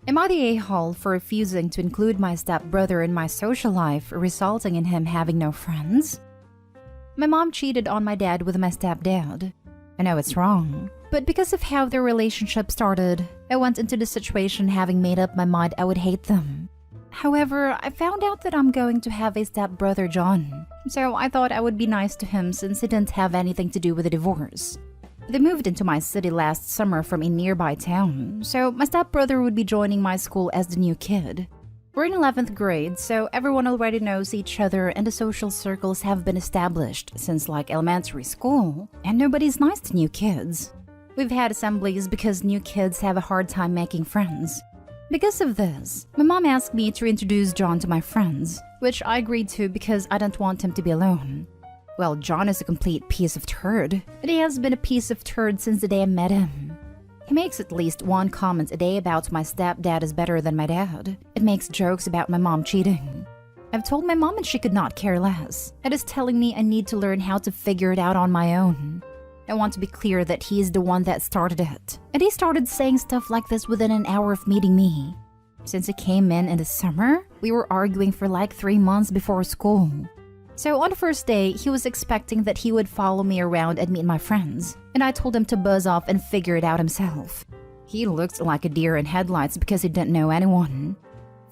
Am I the a-hole for refusing to include my stepbrother in my social life, resulting in him having no friends? My mom cheated on my dad with my stepdad. I know it's wrong, but because of how their relationship started, I went into the situation having made up my mind I would hate them. However, I found out that I'm going to have a stepbrother, John, so I thought I would be nice to him since it didn't have anything to do with the divorce. They moved into my city last summer from a nearby town, so my stepbrother would be joining my school as the new kid. We're in 11th grade, so everyone already knows each other and the social circles have been established since like elementary school, and nobody's nice to new kids. We've had assemblies because new kids have a hard time making friends. Because of this, my mom asked me to introduce John to my friends, which I agreed to because I don't want him to be alone. Well, John is a complete piece of turd, and he has been a piece of turd since the day I met him. He makes at least one comment a day about my stepdad is better than my dad. It makes jokes about my mom cheating. I've told my mom and she could not care less. It is telling me I need to learn how to figure it out on my own. I want to be clear that he is the one that started it. And he started saying stuff like this within an hour of meeting me. Since he came in the summer, we were arguing for like 3 months before school. So on the first day, he was expecting that he would follow me around and meet my friends. And I told him to buzz off and figure it out himself. He looked like a deer in headlights because he didn't know anyone.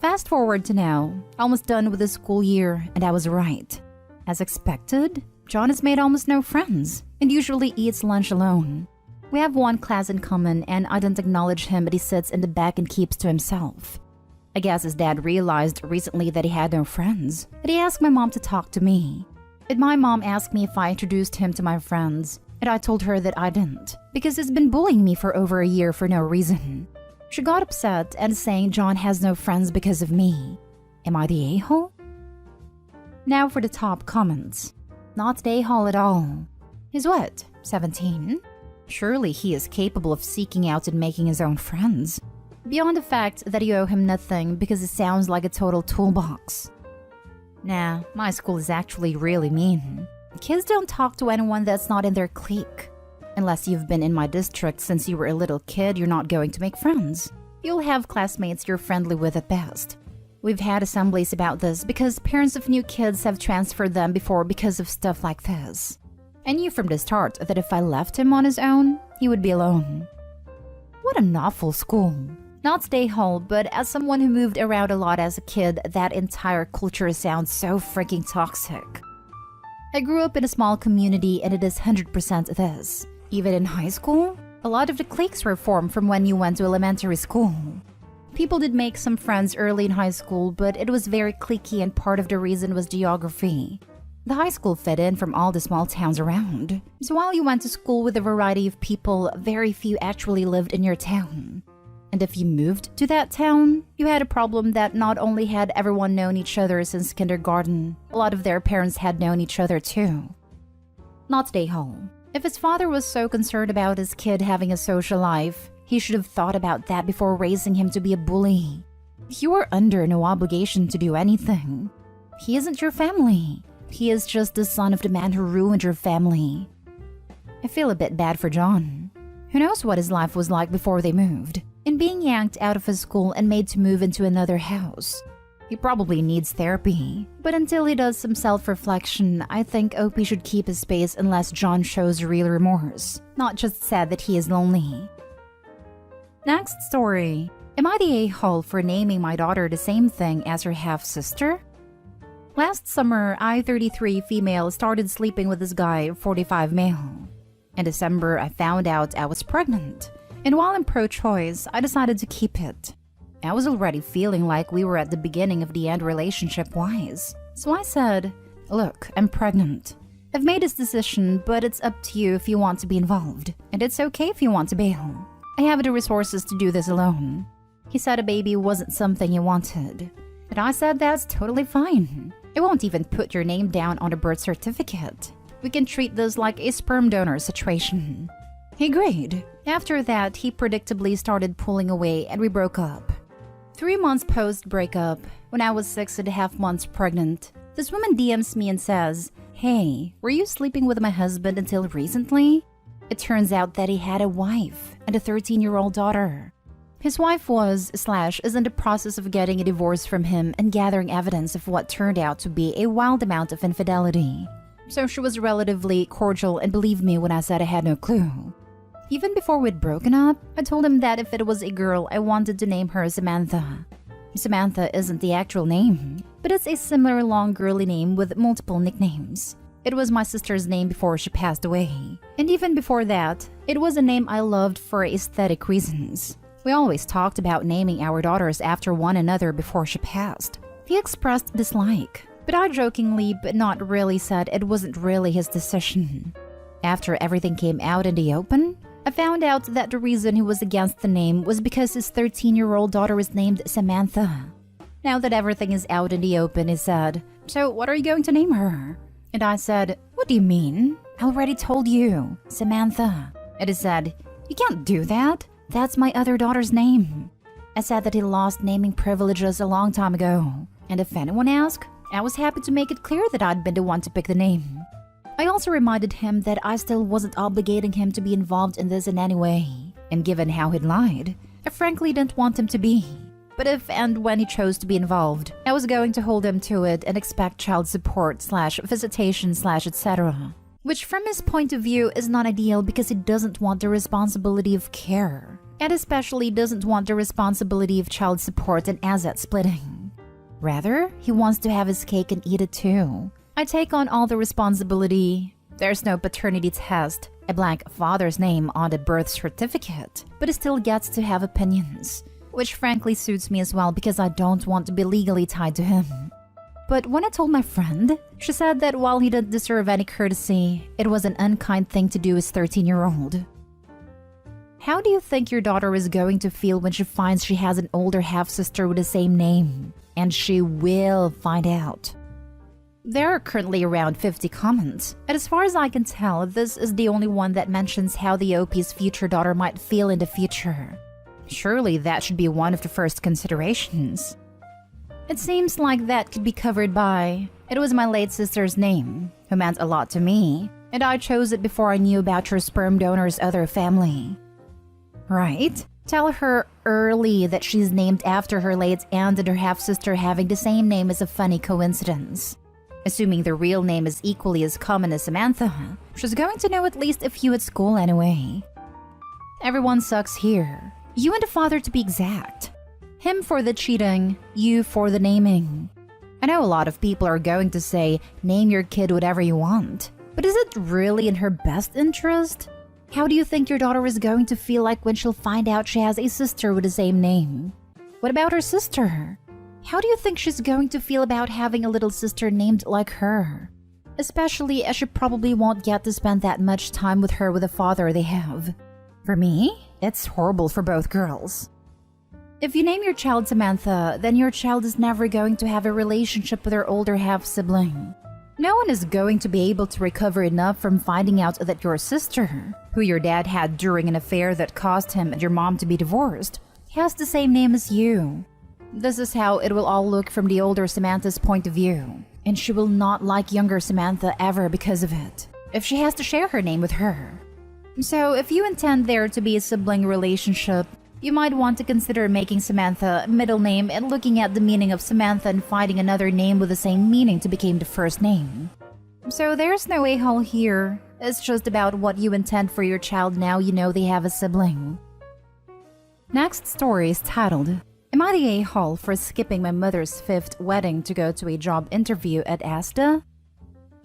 Fast forward to now, almost done with the school year, and I was right. As expected, John has made almost no friends and usually eats lunch alone. We have one class in common and I don't acknowledge him, but he sits in the back and keeps to himself. I guess his dad realized recently that he had no friends, and he asked my mom to talk to me. And my mom asked me if I introduced him to my friends, and I told her that I didn't, because he's been bullying me for over a year for no reason. She got upset and saying John has no friends because of me. Am I the a-hole? Now for the top comments. Not the a-hole at all. He's what, 17? Surely he is capable of seeking out and making his own friends. Beyond the fact that you owe him nothing because it sounds like a total toolbox. Nah, my school is actually really mean. Kids don't talk to anyone that's not in their clique. Unless you've been in my district since you were a little kid, you're not going to make friends. You'll have classmates you're friendly with at best. We've had assemblies about this because parents of new kids have transferred them before because of stuff like this. I knew from the start that if I left him on his own, he would be alone. What an awful school. Not stay home, but as someone who moved around a lot as a kid, that entire culture sounds so freaking toxic. I grew up in a small community and it is 100% this. Even in high school, a lot of the cliques were formed from when you went to elementary school. People did make some friends early in high school, but it was very cliquey and part of the reason was geography. The high school fit in from all the small towns around. So while you went to school with a variety of people, very few actually lived in your town. And if you moved to that town, you had a problem that not only had everyone known each other since kindergarten, a lot of their parents had known each other too. Not stay home. If his father was so concerned about his kid having a social life, he should have thought about that before raising him to be a bully. You are under no obligation to do anything. He isn't your family. He is just the son of the man who ruined your family. I feel a bit bad for John. Who knows what his life was like before they moved, and being yanked out of his school and made to move into another house. He probably needs therapy, but until he does some self-reflection, I think OP should keep his space unless John shows real remorse, not just sad that he is lonely. Next story. Am I the a-hole for naming my daughter the same thing as her half-sister? Last summer, I, 33 female, started sleeping with this guy, 45 male. In December, I found out I was pregnant. And while I'm pro-choice, I decided to keep it. I was already feeling like we were at the beginning of the end relationship-wise. So I said, look, I'm pregnant. I've made this decision, but it's up to you if you want to be involved. And it's okay if you want to bail. I have the resources to do this alone. He said a baby wasn't something he wanted. And I said that's totally fine. I won't even put your name down on a birth certificate. We can treat this like a sperm donor situation. He agreed. After that, he predictably started pulling away and we broke up. 3 months post-breakup, when I was 6.5 months pregnant, this woman DMs me and says, "Hey, were you sleeping with my husband until recently?" It turns out that he had a wife and a 13-year-old daughter. His wife was/is in the process of getting a divorce from him and gathering evidence of what turned out to be a wild amount of infidelity. So she was relatively cordial and believed me when I said I had no clue. Even before we'd broken up, I told him that if it was a girl, I wanted to name her Samantha. Samantha isn't the actual name, but it's a similar long girly name with multiple nicknames. It was my sister's name before she passed away. And even before that, it was a name I loved for aesthetic reasons. We always talked about naming our daughters after one another before she passed. He expressed dislike, but I jokingly but not really said it wasn't really his decision. After everything came out in the open, I found out that the reason he was against the name was because his 13-year-old daughter was named Samantha. Now that everything is out in the open, he said, "So what are you going to name her?" And I said, "What do you mean? I already told you, Samantha." And he said, "You can't do that. That's my other daughter's name." I said that he lost naming privileges a long time ago. And if anyone asked, I was happy to make it clear that I'd been the one to pick the name. I also reminded him that I still wasn't obligating him to be involved in this in any way. And given how he'd lied, I frankly didn't want him to be. But if and when he chose to be involved, I was going to hold him to it and expect child support/visitation/etc. Which from his point of view is not ideal because he doesn't want the responsibility of care. And especially doesn't want the responsibility of child support and asset splitting. Rather, he wants to have his cake and eat it too. I take on all the responsibility. There's no paternity test, a blank father's name on the birth certificate, but he still gets to have opinions, which frankly suits me as well because I don't want to be legally tied to him. But when I told my friend, she said that while he didn't deserve any courtesy, it was an unkind thing to do his 13-year-old. How do you think your daughter is going to feel when she finds she has an older half-sister with the same name? And she will find out. There are currently around 50 comments, and as far as I can tell, this is the only one that mentions how the OP's future daughter might feel in the future. Surely that should be one of the first considerations. It seems like that could be covered by, "It was my late sister's name, who meant a lot to me, and I chose it before I knew about your sperm donor's other family." Right? Tell her early that she's named after her late aunt and her half-sister having the same name is a funny coincidence. Assuming the real name is equally as common as Samantha, she's going to know at least a few at school anyway. Everyone sucks here. You and the father to be exact. Him for the cheating, you for the naming. I know a lot of people are going to say, name your kid whatever you want. But is it really in her best interest? How do you think your daughter is going to feel like when she'll find out she has a sister with the same name? What about her sister? How do you think she's going to feel about having a little sister named like her? Especially as she probably won't get to spend that much time with her with the father they have. For me, it's horrible for both girls. If you name your child Samantha, then your child is never going to have a relationship with her older half-sibling. No one is going to be able to recover enough from finding out that your sister, who your dad had during an affair that caused him and your mom to be divorced, has the same name as you. This is how it will all look from the older Samantha's point of view, and she will not like younger Samantha ever because of it, if she has to share her name with her. So if you intend there to be a sibling relationship, you might want to consider making Samantha a middle name and looking at the meaning of Samantha and finding another name with the same meaning to become the first name. So there's no a-hole here. It's just about what you intend for your child now you know they have a sibling. Next story is titled, "Am I the a-hole for skipping my mother's 5th wedding to go to a job interview at AITA?"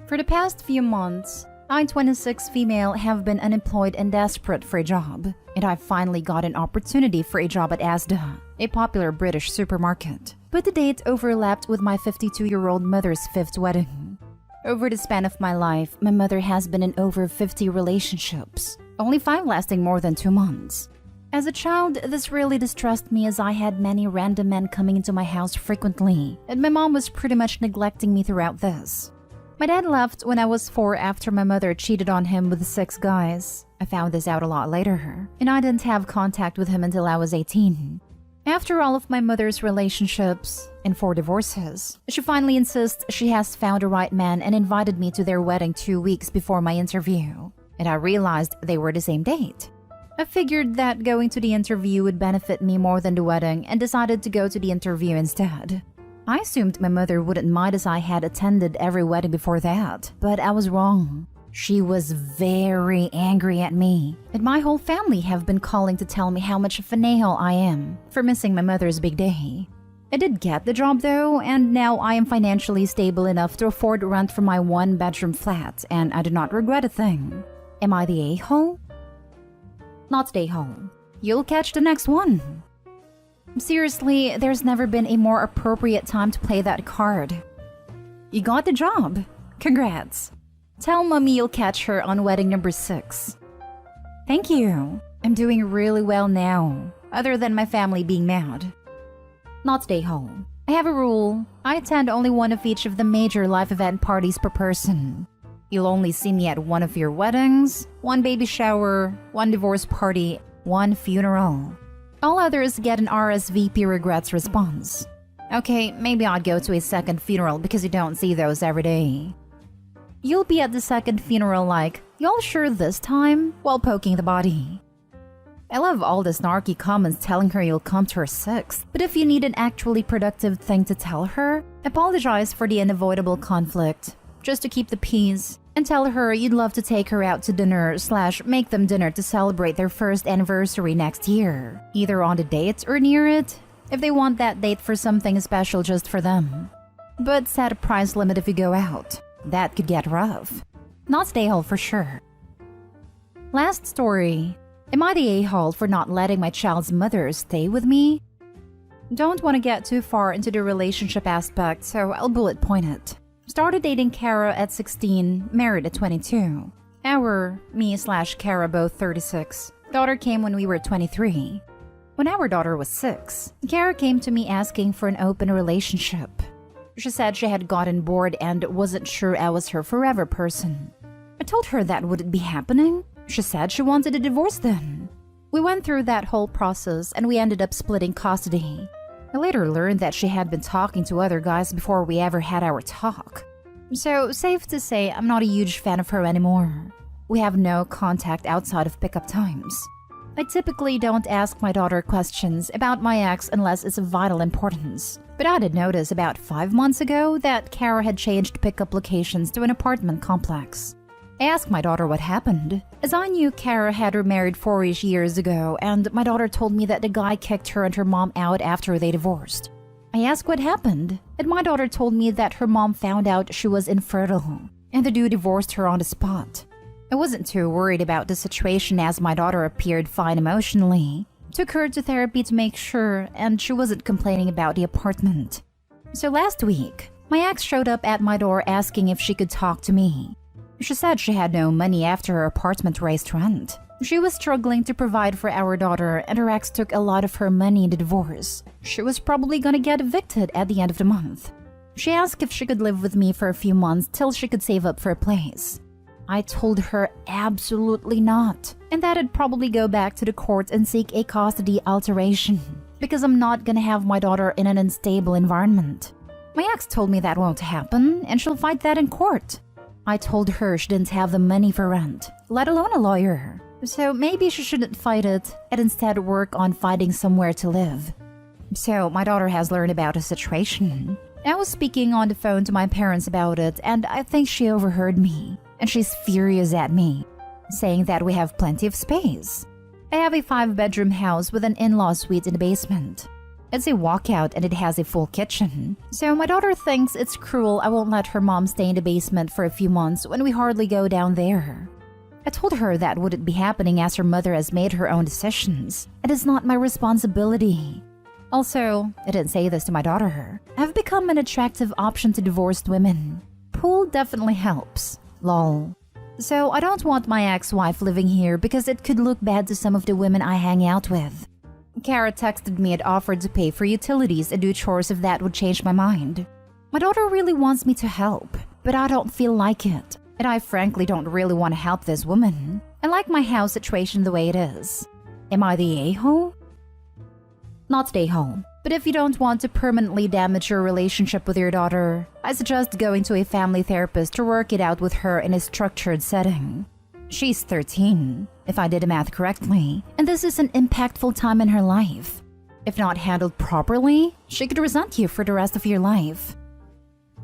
For the past few months, I, 26 female, have been unemployed and desperate for a job, and I finally got an opportunity for a job at AITA, a popular British supermarket. But the date overlapped with my 52-year-old mother's 5th wedding. Over the span of my life, my mother has been in over 50 relationships, only 5 lasting more than 2 months. As a child, this really distressed me as I had many random men coming into my house frequently, and my mom was pretty much neglecting me throughout this. My dad left when I was 4 after my mother cheated on him with 6 guys. I found this out a lot later, and I didn't have contact with him until I was 18. After all of my mother's relationships and 4 divorces, she finally insists she has found the right man and invited me to their wedding 2 weeks before my interview, and I realized they were the same date. I figured that going to the interview would benefit me more than the wedding and decided to go to the interview instead. I assumed my mother wouldn't mind as I had attended every wedding before that, but I was wrong. She was very angry at me, and my whole family have been calling to tell me how much of an a-hole I am for missing my mother's big day. I did get the job though, and now I am financially stable enough to afford rent for my one-bedroom flat, and I do not regret a thing. Am I the a-hole? Not the a-hole. You'll catch the next one. Seriously, there's never been a more appropriate time to play that card. You got the job. Congrats. Tell mommy you'll catch her on wedding number 6. Thank you. I'm doing really well now, other than my family being mad. Not stay home. I have a rule. I attend only one of each of the major life event parties per person. You'll only see me at one of your weddings, one baby shower, one divorce party, one funeral. All others get an RSVP regrets response. Okay, maybe I'd go to a second funeral because you don't see those every day. You'll be at the second funeral like, y'all sure this time? While poking the body. I love all the snarky comments telling her you'll come to her 6th, but if you need an actually productive thing to tell her, apologize for the unavoidable conflict, just to keep the peace, and tell her you'd love to take her out to dinner / make them dinner to celebrate their 1st anniversary next year, either on the date or near it, if they want that date for something special just for them. But set a price limit if you go out. That could get rough. Not stay home for sure. Last story. Am I the a-hole for not letting my child's mother stay with me? Don't want to get too far into the relationship aspect, so I'll bullet point it. Started dating Kara at 16, married at 22. Me/Kara both 36. Daughter came when we were 23. When our daughter was 6, Kara came to me asking for an open relationship. She said she had gotten bored and wasn't sure I was her forever person. I told her that wouldn't be happening. She said she wanted a divorce then. We went through that whole process and we ended up splitting custody. I later learned that she had been talking to other guys before we ever had our talk. So, safe to say, I'm not a huge fan of her anymore. We have no contact outside of pickup times. I typically don't ask my daughter questions about my ex unless it's of vital importance. But I did notice about 5 months ago that Kara had changed pickup locations to an apartment complex. I asked my daughter what happened, as I knew Kara had remarried 4-ish years ago, and my daughter told me that the guy kicked her and her mom out after they divorced. I asked what happened, and my daughter told me that her mom found out she was infertile, and the dude divorced her on the spot. I wasn't too worried about the situation as my daughter appeared fine emotionally. Took her to therapy to make sure, and she wasn't complaining about the apartment. So last week, my ex showed up at my door asking if she could talk to me. She said she had no money after her apartment raised rent. She was struggling to provide for our daughter, and her ex took a lot of her money in the divorce. She was probably gonna get evicted at the end of the month. She asked if she could live with me for a few months till she could save up for a place. I told her absolutely not, and that I'd probably go back to the court and seek a custody alteration, because I'm not gonna have my daughter in an unstable environment. My ex told me that won't happen, and she'll fight that in court. I told her she didn't have the money for rent, let alone a lawyer, so maybe she shouldn't fight it and instead work on finding somewhere to live. So my daughter has learned about the situation. I was speaking on the phone to my parents about it, and I think she overheard me. And she's furious at me, saying that we have plenty of space. I have a 5-bedroom house with an in-law suite in the basement. It's a walkout and it has a full kitchen. So my daughter thinks it's cruel I won't let her mom stay in the basement for a few months when we hardly go down there. I told her that wouldn't be happening as her mother has made her own decisions. It is not my responsibility. Also, I didn't say this to my daughter. I've become an attractive option to divorced women. Pool definitely helps. Lol. So I don't want my ex-wife living here because it could look bad to some of the women I hang out with. Kara texted me and offered to pay for utilities and do chores if that would change my mind. My daughter really wants me to help, but I don't feel like it. And I frankly don't really want to help this woman. I like my house situation the way it is. Am I the a-hole? Not stay home. But if you don't want to permanently damage your relationship with your daughter, I suggest going to a family therapist to work it out with her in a structured setting. She's 13, if I did the math correctly, and this is an impactful time in her life. If not handled properly, she could resent you for the rest of your life.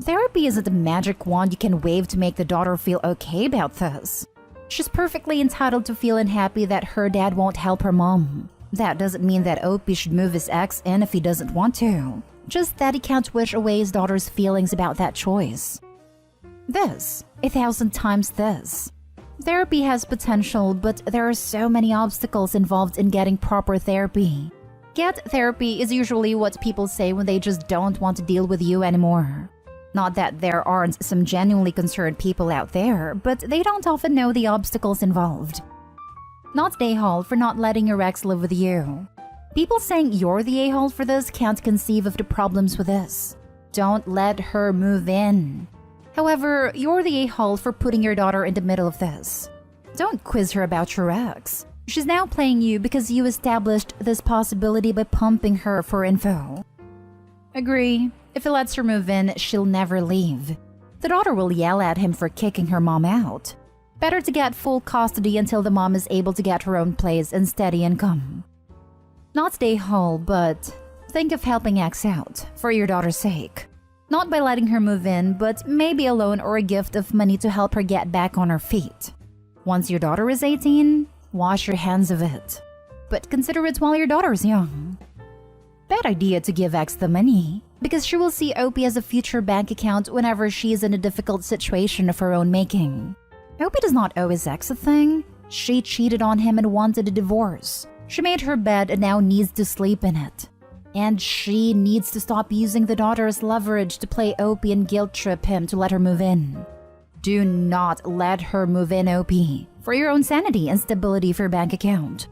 Therapy isn't a magic wand you can wave to make the daughter feel okay about this. She's perfectly entitled to feel unhappy that her dad won't help her mom. That doesn't mean that Opie should move his ex in if he doesn't want to. Just that he can't wish away his daughter's feelings about that choice. This, 1,000 times this. Therapy has potential, but there are so many obstacles involved in getting proper therapy. Get therapy is usually what people say when they just don't want to deal with you anymore. Not that there aren't some genuinely concerned people out there, but they don't often know the obstacles involved. Not the a-hole for not letting your ex live with you. People saying you're the a-hole for this can't conceive of the problems with this. Don't let her move in. However, you're the a-hole for putting your daughter in the middle of this. Don't quiz her about your ex. She's now playing you because you established this possibility by pumping her for info. Agree. If he lets her move in, she'll never leave. The daughter will yell at him for kicking her mom out. Better to get full custody until the mom is able to get her own place and steady income. Not stay whole, but think of helping X out, for your daughter's sake. Not by letting her move in, but maybe a loan or a gift of money to help her get back on her feet. Once your daughter is 18, wash your hands of it. But consider it while your daughter is young. Bad idea to give X the money, because she will see Opie as a future bank account whenever she is in a difficult situation of her own making. Opie does not owe his ex a thing. She cheated on him and wanted a divorce. She made her bed and now needs to sleep in it. And she needs to stop using the daughter as leverage to play Opie and guilt trip him to let her move in. Do not let her move in, Opie, for your own sanity and stability of your bank account.